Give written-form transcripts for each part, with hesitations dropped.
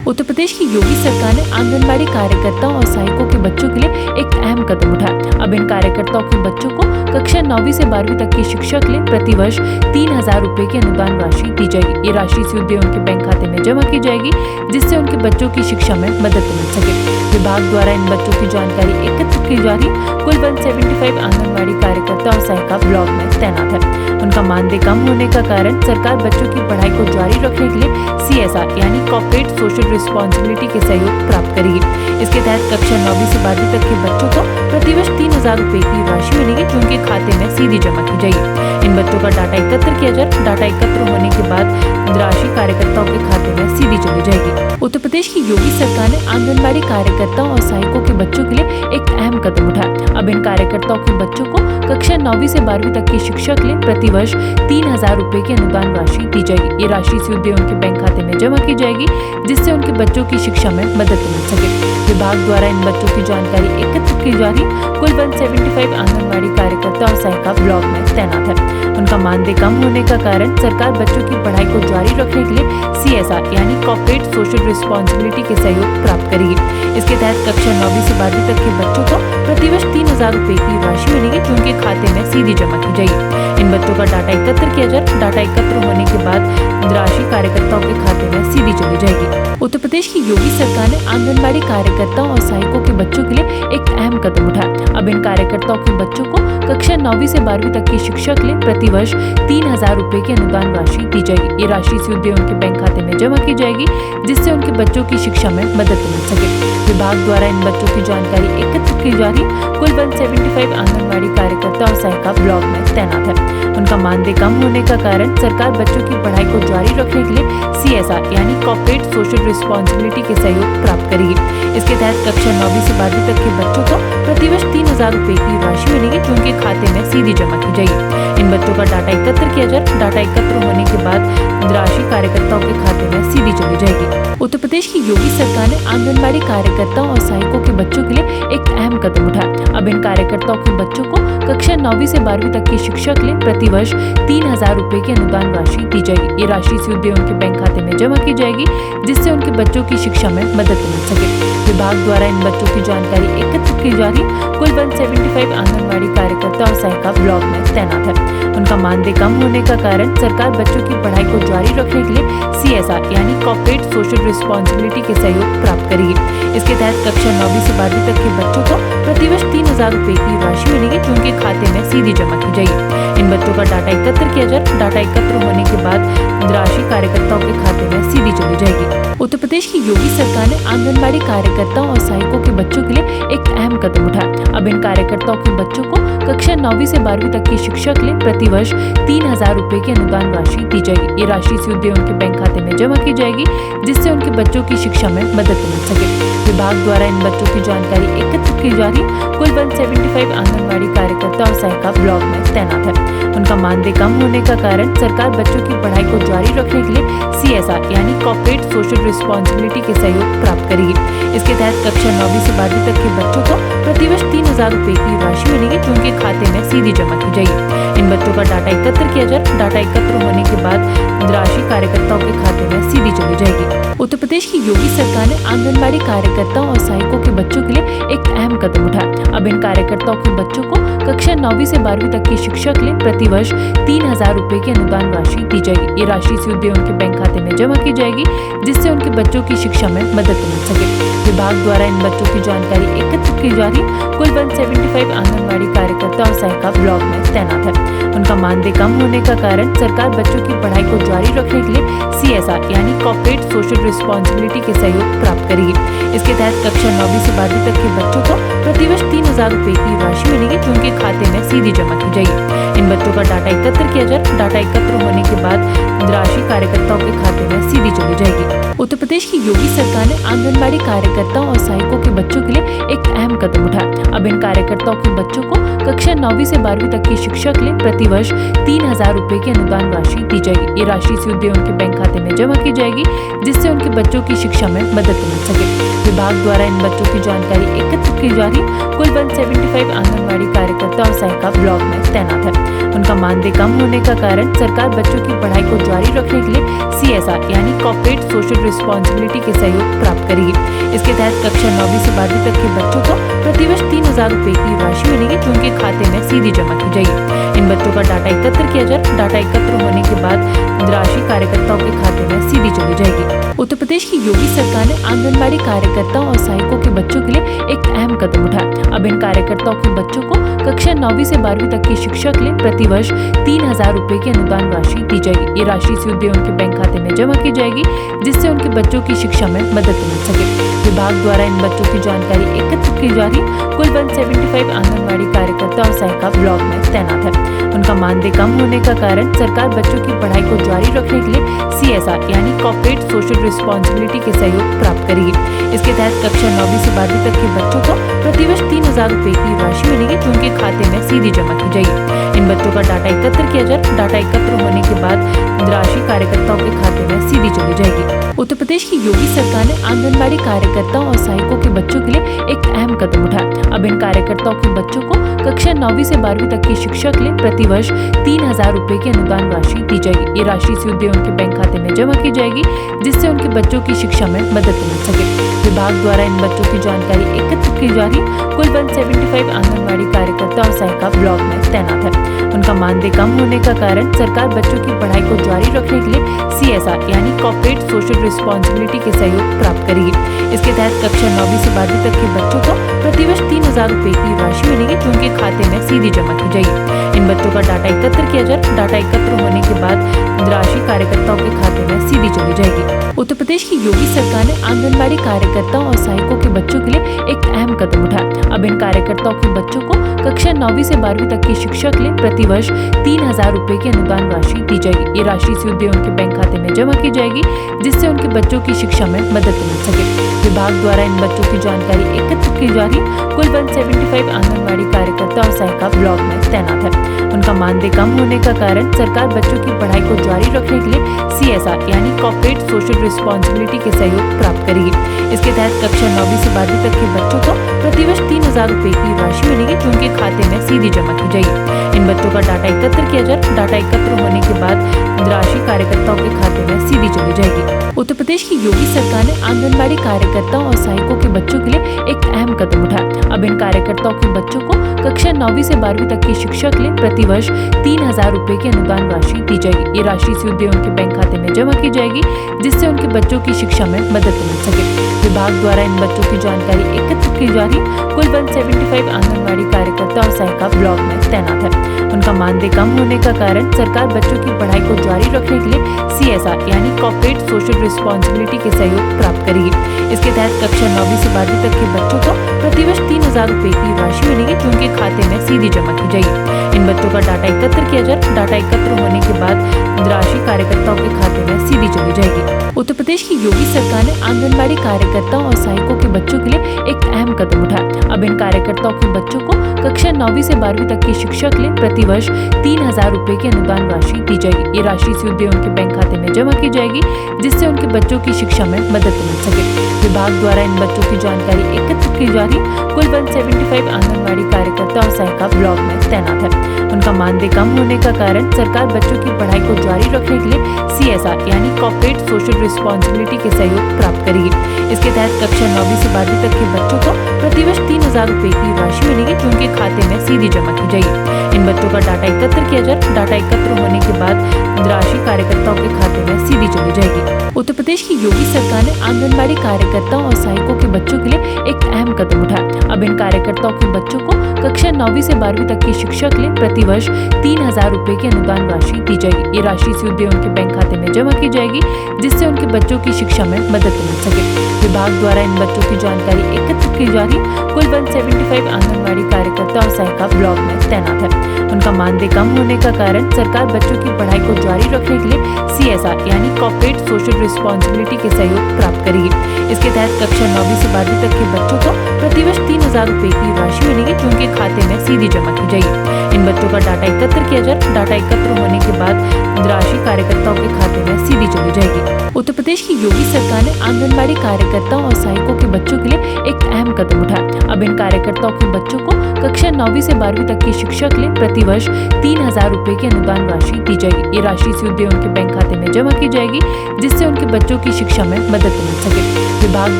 उत्तर प्रदेश की योगी सरकार ने आंगनबाड़ी कार्यकर्ताओं और सहायकों के बच्चों के लिए एक अहम कदम उठाया। अब इन कार्यकर्ताओं के बच्चों को कक्षा 9वीं से 12वीं तक की शिक्षा के लिए प्रतिवर्ष 3,000 रुपए की अनुदान राशि दी जाएगी। ये राशि सीधे उनके बैंक खाते में जमा की जाएगी, जिससे उनके बच्चों की शिक्षा में मदद मिल सके। विभाग द्वारा इन बच्चों की जानकारी एकत्र की जा रही है। कुल 175 आंगनबाड़ी कार्यकर्ता और सहायिका ब्लॉक में तैनात है। उनका मानदेय कम होने का कारण सरकार बच्चों की पढ़ाई को जारी रखने के लिए CSR यानी कॉर्पोरेट सोशल रिस्पॉन्सिबिलिटी के सहयोग प्राप्त करेगी। इसके तहत कक्षा 9वीं से 12वीं तक के बच्चों को प्रतिवर्ष 3,000 रुपए की राशि मिलेगी, जो उनके खाते में सीधी जमा की जाएगी। इन बच्चों का डाटा एकत्र किया जाए। डाटा एकत्र होने के बाद राशि कार्यकर्ताओं के खाते में सीधी चली जाएगी। उत्तर प्रदेश की योगी सरकार ने आंगनबाड़ी कार्यकर्ताओं और सहायकों के बच्चों के लिए एक अहम कदम उठाया। अब इन कार्यकर्ताओं के बच्चों को कक्षा 9वीं से 12वीं तक की शिक्षा के लिए प्रतिवर्ष 3,000 रुपए की अनुदान राशि दी जाएगी। ये राशि सीधे उनके बैंक खाते में जमा की जाएगी, जिससे उनके बच्चों की शिक्षा में मदद मिल सके। विभाग द्वारा इन बच्चों की जानकारी एकत्र की जा रही है। कुल 175 आंगनबाड़ी कार्यकर्ता और सहायिका ब्लॉक में तैनात है। उनका मानदेय कम होने का कारण सरकार बच्चों की पढ़ाई को जारी रखने के लिए CSR यानी कॉर्पोरेट सोशल रिस्पॉन्सिबिलिटी के सहयोग प्राप्त करेगी। इसके तहत कक्षा 9वीं से 12वीं तक के बच्चों को प्रतिवर्ष 3,000 रुपए की राशि मिलेगी, जो उनके खाते में सीधी जमा की जाएगी। इन बच्चों का डाटा एकत्र किया जाए। डाटा एकत्र होने के बाद राशि कार्यकर्ताओं के खाते में सीधी चली जाएगी। उत्तर प्रदेश की योगी सरकार ने आंगनबाड़ी कार्यकर्ताओं और सहायकों के बच्चों के लिए एक अहम कदम उठाया। अब इन कार्यकर्ताओं के बच्चों को कक्षा 9वीं से 12वीं तक की शिक्षा के लिए प्रतिवर्ष 3,000 रुपए की अनुदान राशि दी जाएगी। ये राशि सीधे उनके बैंक खाते में जमा की जाएगी, जिससे उनके बच्चों की शिक्षा में मदद मिल सके। विभाग द्वारा इन बच्चों की जानकारी एकत्र की जा रही है। कुल 175 आंगनबाड़ी कार्यकर्ता और सहायिका ब्लॉक में तैनात है। उनका मानदेय कम होने का कारण सरकार बच्चों की पढ़ाई को जारी रखने के लिए CSR यानी कॉर्पोरेट सोशल रिस्पॉन्सिबिलिटी के सहयोग प्राप्त करेगी। इसके तहत कक्षा 9वीं से 12वीं तक के बच्चों को प्रतिवर्ष 3,000 रुपए की राशि मिलेगी, जो उनके खाते में सीधी जमा की जाएगी। इन बच्चों का डाटा एकत्र किया जाए। डाटा एकत्र होने के बाद राशि कार्यकर्ताओं के खाते में सीधी चली जाएगी। उत्तर प्रदेश की योगी सरकार ने आंगनबाड़ी कार्यकर्ताओं और सहायकों के बच्चों के लिए एक अहम कदम उठाया। अब इन कार्यकर्ताओं के बच्चों को कक्षा 9वीं से 12वीं तक की शिक्षा के लिए प्रतिवर्ष 3,000 रुपए की अनुदान राशि दी जाएगी। ये राशि सीधे उनके बैंक खाते में जमा की जाएगी, जिससे उनके बच्चों की शिक्षा में मदद मिल सके। विभाग द्वारा इन बच्चों की जानकारी एकत्र की जा रही है। कुल 175 आंगनबाड़ी कार्यकर्ता और सहायिका ब्लॉक में तैनात है। उनका मानदेय कम होने का कारण सरकार बच्चों की पढ़ाई को जारी रखने के लिए CSR यानी कॉर्पोरेट सोशल रिस्पॉन्सिबिलिटी के सहयोग प्राप्त करेगी। इसके तहत कक्षा 9वीं से 12वीं तक के बच्चों को प्रतिवर्ष 3,000 रुपए की राशि मिलेगी, जो उनके खाते में सीधी जमा की जाएगी। इन बच्चों का डाटा एकत्र किया जाए। डाटा एकत्र होने के बाद राशि कार्यकर्ताओं के खाते में सीधी चली जाएगी। उत्तर प्रदेश की योगी सरकार ने आंगनबाड़ी कार्यकर्ताओं और सहायकों के बच्चों के लिए एक अहम कदम उठाया। अब इन कार्यकर्ताओं के बच्चों को कक्षा 9वीं से 12वीं तक की शिक्षा के लिए प्रतिवर्ष 3,000 रुपए की अनुदान राशि दी जाएगी। ये राशि सीधे उनके बैंक खाते में जमा की जाएगी, जिससे उनके बच्चों की शिक्षा में मदद मिल सके। विभाग द्वारा इन बच्चों की जानकारी एकत्र की जा रही है। कुल 175 आंगनबाड़ी कार्यकर्ता और सहायिका ब्लॉक में तैनात है। उनका मानदेय कम होने का कारण सरकार बच्चों की पढ़ाई को जारी रखने के लिए CSR यानी कॉर्पोरेट सोशल रिस्पॉन्सिबिलिटी के सहयोग प्राप्त करेगी। इसके तहत कक्षा 9वीं से 12वीं तक के बच्चों को प्रतिवर्ष 3,000 रुपए की राशि मिलेगी, जो उनके खाते में सीधी जमा की जाएगी। इन बच्चों का डाटा एकत्र किया जाए। डाटा एकत्र होने के बाद राशि कार्यकर्ताओं के खाते में सीधी चली जाएगी। उत्तर प्रदेश की योगी सरकार ने आंगनबाड़ी कार्यकर्ताओं और सहायकों के बच्चों के लिए एक अहम कदम उठाया। अब इन कार्यकर्ताओं के बच्चों को कक्षा 9वीं से 12वीं तक की शिक्षा के लिए प्रतिवर्ष 3,000 रुपए की अनुदान राशि दी जाएगी। ये राशि सीधे उनके बैंक खाते में जमा की जाएगी, जिससे उनके बच्चों की शिक्षा में मदद मिल सके। विभाग द्वारा इन बच्चों की जानकारी एकत्र की जा रही है। कुल 175 आंगनबाड़ी कार्यकर्ता और सहायिका ब्लॉक में तैनात है। उनका मानदेय कम होने का कारण सरकार बच्चों की पढ़ाई को जारी रखने के लिए CSR यानी कॉर्पोरेट सोशल रिस्पॉन्सिबिलिटी के सहयोग प्राप्त करेगी। इसके तहत कक्षा 9वीं से 12वीं तक के बच्चों को प्रतिवर्ष 3,000 रुपए की राशि मिलेगी, जो उनके खाते में सीधी जमा की जाएगी। इन बच्चों का डाटा एकत्र किया जाए। डाटा एकत्र होने के बाद राशि कार्यकर्ताओं के खाते में सीधी चली जाएगी। उत्तर प्रदेश की योगी सरकार ने आंगनबाड़ी कार्यकर्ताओं और सहायकों के बच्चों के लिए एक अहम कदम उठाया। अब इन कार्यकर्ताओं के बच्चों को कक्षा 9वीं से 12वीं तक की शिक्षा के लिए प्रतिवर्ष 3,000 रुपए की अनुदान राशि दी जाएगी। ये राशि सीधे उनके बैंक खाते में जमा की जाएगी, जिससे उनके बच्चों की शिक्षा में मदद मिल सके। विभाग द्वारा इन बच्चों की जानकारी एकत्र की जा रही है। कुल 175 आंगनबाड़ी कार्यकर्ता और सहायिका ब्लॉक में तैनात है। उनका मानदेय कम होने का कारण सरकार बच्चों की पढ़ाई को जारी रखने के लिए CSR यानी कॉर्पोरेट सोशल रिस्पॉन्सिबिलिटी के सहयोग प्राप्त करेगी। इसके तहत कक्षा 9वीं से 12वीं तक के बच्चों को प्रतिवर्ष 3,000 रुपए की राशि मिलेगी, जो उनके खाते में सीधी जमा की जाएगी। इन बच्चों का डाटा एकत्र किया जाए। डाटा एकत्र होने के बाद राशि कार्यकर्ताओं के खाते में सीधी चली जाएगी। उत्तर प्रदेश की योगी सरकार ने आंगनबाड़ी कार्यकर्ताओं और सहायकों के बच्चों के लिए एक अहम कदम उठाया। अब इन कार्यकर्ताओं के बच्चों को कक्षा 9वीं से 12वीं तक की शिक्षा के लिए प्रतिवर्ष 3,000 रुपए की अनुदान राशि दी जाएगी। ये राशि सीधे उनके बैंक खाते में जमा की जाएगी, जिससे उनके बच्चों की शिक्षा में मदद मिल सके। विभाग द्वारा इन बच्चों की जानकारी एकत्र की जा रही है। कुल 175 आंगनबाड़ी कार्यकर्ता और सहायिका ब्लॉक में तैनात है। उनका मानदेय कम होने का कारण सरकार बच्चों की पढ़ाई को जारी रखने के लिए CSR यानी कॉर्पोरेट सोशल रिस्पॉन्सिबिलिटी के सहयोग प्राप्त करेगी। इसके तहत कक्षा 9वीं से 12वीं तक के बच्चों को प्रतिवर्ष 3,000 रुपए की राशि मिलेगी, जो उनके खाते में सीधी जमा की जाएगी। इन बच्चों का डाटा एकत्र किया जाए। डाटा एकत्र होने के बाद राशि कार्यकर्ताओं के खाते में सीधी चली जाएगी। उत्तर प्रदेश की योगी सरकार ने आंगनबाड़ी कार्यकर्ताओं और सहायकों के बच्चों के लिए एक अहम कदम उठाया। अब इन कार्यकर्ताओं के बच्चों को कक्षा 9वीं से 12वीं तक की शिक्षा के लिए प्रतिवर्ष 3,000 रुपए की अनुदान राशि दी जाएगी। ये राशि सीधे उनके बैंक खाते में जमा की जाएगी, जिससे उनके बच्चों की शिक्षा में मदद मिल सके। विभाग द्वारा इन बच्चों की जानकारी एकत्र की जा रही है। कुल 175 आंगनबाड़ी कार्यकर्ता और सहायिका ब्लॉक में तैनात है। उनका मानदेय कम होने का कारण सरकार बच्चों की पढ़ाई को जारी रखने के लिए CSR यानी कॉर्पोरेट सोशल रिस्पॉन्सिबिलिटी के सहयोग प्राप्त करेगी। इसके तहत कक्षा 9वीं से 12वीं तक के बच्चों को प्रतिवर्ष 3,000 रुपए की राशि मिलेगी, जो उनके खाते में सीधी जमा की जाएगी। इन बच्चों का डाटा एकत्र किया जाए। डाटा एकत्र होने के बाद राशि कार्यकर्ताओं के खाते में सीधी चली जाएगी। उत्तर प्रदेश की योगी सरकार ने आंगनबाड़ी कार्यकर्ताओं और सहायकों के बच्चों के लिए एक अहम कदम उठाया। अब इन कार्यकर्ताओं के बच्चों को कक्षा 9वीं से 12वीं तक की शिक्षा के लिए प्रतिवर्ष 3,000 रुपए की अनुदान राशि दी जाएगी। ये राशि सीधे उनके बैंक खाते में जमा की जाएगी, जिससे उनके बच्चों की शिक्षा में मदद मिल सके। विभाग द्वारा इन बच्चों की जानकारी एकत्र की जा रही है। कुल 175 आंगनबाड़ी कार्यकर्ता और सहायिका ब्लॉक में तैनात है। उनका मानदेय कम होने का कारण सरकार बच्चों की पढ़ाई को जारी रखने के लिए CSR यानी कॉर्पोरेट सोशल रिस्पॉन्सिबिलिटी के सहयोग प्राप्त करेगी। इसके तहत कक्षा 9वीं से 12वीं तक के बच्चों को प्रतिवर्ष 3,000 रुपए की राशि मिलेगी, जो उनके खाते में सीधी जमा की जाएगी। इन बच्चों का डाटा एकत्र किया जाए। डाटा एकत्र होने के बाद राशि कार्यकर्ताओं के खाते में सीधी चली जाएगी। उत्तर प्रदेश की योगी सरकार ने आंगनबाड़ी कार्यकर्ताओं और सहायकों के बच्चों के लिए एक अहम कदम उठाया। अब इन कार्यकर्ताओं के बच्चों को कक्षा 9वीं से 12वीं तक की शिक्षा के लिए प्रतिवर्ष 3,000 रुपए की अनुदान राशि दी जाएगी। ये राशि सीधे उनके बैंक खाते में जमा की जाएगी, जिससे उनके बच्चों की शिक्षा में मदद मिल सके। विभाग द्वारा इन बच्चों की जानकारी एकत्र की जा रही है। कुल 175 आंगनबाड़ी कार्यकर्ता और सहायिका ब्लॉक में तैनात है। उनका मानदेय कम होने का कारण सरकार बच्चों की पढ़ाई को जारी रखने के लिए CSR यानी कॉर्पोरेट सोशल रिस्पॉन्सिबिलिटी के सहयोग प्राप्त करेगी। इसके तहत कक्षा 9वीं से 12वीं तक के बच्चों को प्रतिवर्ष 3,000 रुपए की राशि मिलेगी, जो उनके खाते में सीधी जमा की जाएगी। इन बच्चों का डाटा एकत्र किया जाए। डाटा एकत्र होने के बाद राशि कार्यकर्ताओं के खाते में सीधी चली जाएगी। उत्तर प्रदेश की योगी सरकार ने आंगनबाड़ी कार्यकर्ताओं और सहायकों के बच्चों के लिए एक अहम कदम उठाया। अब इन कार्यकर्ताओं के बच्चों को कक्षा 9वीं से 12वीं तक की शिक्षा के लिए प्रतिवर्ष 3,000 रुपए की अनुदान राशि दी जाएगी। ये राशि सीधे उनके बैंक खाते में जमा की जाएगी, जिससे उनके बच्चों की शिक्षा में मदद मिल सके। विभाग द्वारा इन बच्चों की जानकारी एकत्र की जा रही है। कुल 175 आंगनबाड़ी कार्यकर्ता और सहायिका ब्लॉक में तैनात है। उनका मानदेय कम होने का कारण सरकार बच्चों की पढ़ाई को जारी रखने के लिए CSR यानी कॉर्पोरेट सोशल रिस्पॉन्सिबिलिटी के सहयोग प्राप्त करेगी। इसके तहत कक्षा 9वीं से 12वीं तक के बच्चों को प्रतिवर्ष 3,000 रुपए की राशि मिलेगी, जो उनके खाते में सीधी जमा की जाएगी। इन बच्चों का डाटा एकत्र किया जाए। डाटा एकत्र होने के बाद राशि कार्यकर्ताओं के खाते में सीधी चली जाएगी। उत्तर प्रदेश की योगी सरकार ने आंगनबाड़ी कार्यकर्ताओं और सहायकों के बच्चों के लिए एक अहम कदम उठाया। अब इन कार्यकर्ताओं के बच्चों को कक्षा 9वीं से 12वीं तक की शिक्षा के लिए प्रतिवर्ष 3,000 रुपए की अनुदान राशि दी जाएगी। ये राशि सीधे उनके बैंक खाते में जमा की जाएगी, जिससे उनके बच्चों की शिक्षा में मदद मिल सके। विभाग द्वारा इन बच्चों की जानकारी एकत्र की जा रही है। कुल 175 आंगनबाड़ी कार्यकर्ता और सहायिका ब्लॉक में तैनात है। उनका मानदेय कम होने का कारण सरकार बच्चों की पढ़ाई को जारी रखने के लिए CSR यानी कॉर्पोरेट सोशल रिस्पॉन्सिबिलिटी के सहयोग प्राप्त करेगी। इसके तहत कक्षा 9वीं से 12वीं तक के बच्चों को प्रतिवर्ष 3,000 रुपए की राशि मिलेगी, जो उनके खाते में सीधी जमा की जाएगी। इन बच्चों का डाटा एकत्र किया जाए। डाटा एकत्र होने के बाद राशि कार्यकर्ताओं के खाते में सीधी चली जाएगी। उत्तर प्रदेश की योगी सरकार ने आंगनबाड़ी कार्यकर्ता कार्यकर्ताओं और सहायकों के बच्चों के लिए एक अहम कदम उठाया। अब इन कार्यकर्ताओं के बच्चों को कक्षा 9वीं से 12वीं तक की शिक्षा के लिए प्रतिवर्ष 3,000 रुपए की अनुदान राशि दी जाएगी। ये राशि सीधे उनके बैंक खाते में जमा की जाएगी, जिससे उनके बच्चों की शिक्षा में मदद मिल सके। विभाग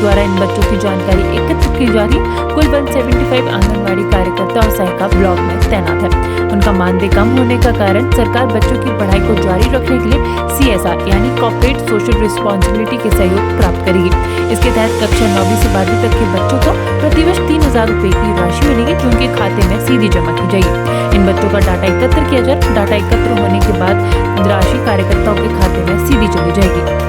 द्वारा इन बच्चों की जानकारी एकत्र की जा रही है। कुल 175 आंगनबाड़ी कार्यकर्ता और सहायिका ब्लॉक में तैनात है। उनका मानदेय कम होने का कारण सरकार बच्चों की पढ़ाई को जारी रखने के लिए CSR यानी कॉर्पोरेट सोशल रिस्पॉन्सिबिलिटी के सहयोग प्राप्त करेगी। इसके तहत कक्षा 9वीं से 12वीं तक के बच्चों को प्रतिवर्ष 3,000 रुपए की राशि मिलेगी, जो उनके खाते में सीधी जमा की जाएगी। इन बच्चों का डाटा एकत्र किया जाए। डाटा एकत्र होने के बाद राशि कार्यकर्ताओं के खाते में सीधी चली जाएगी।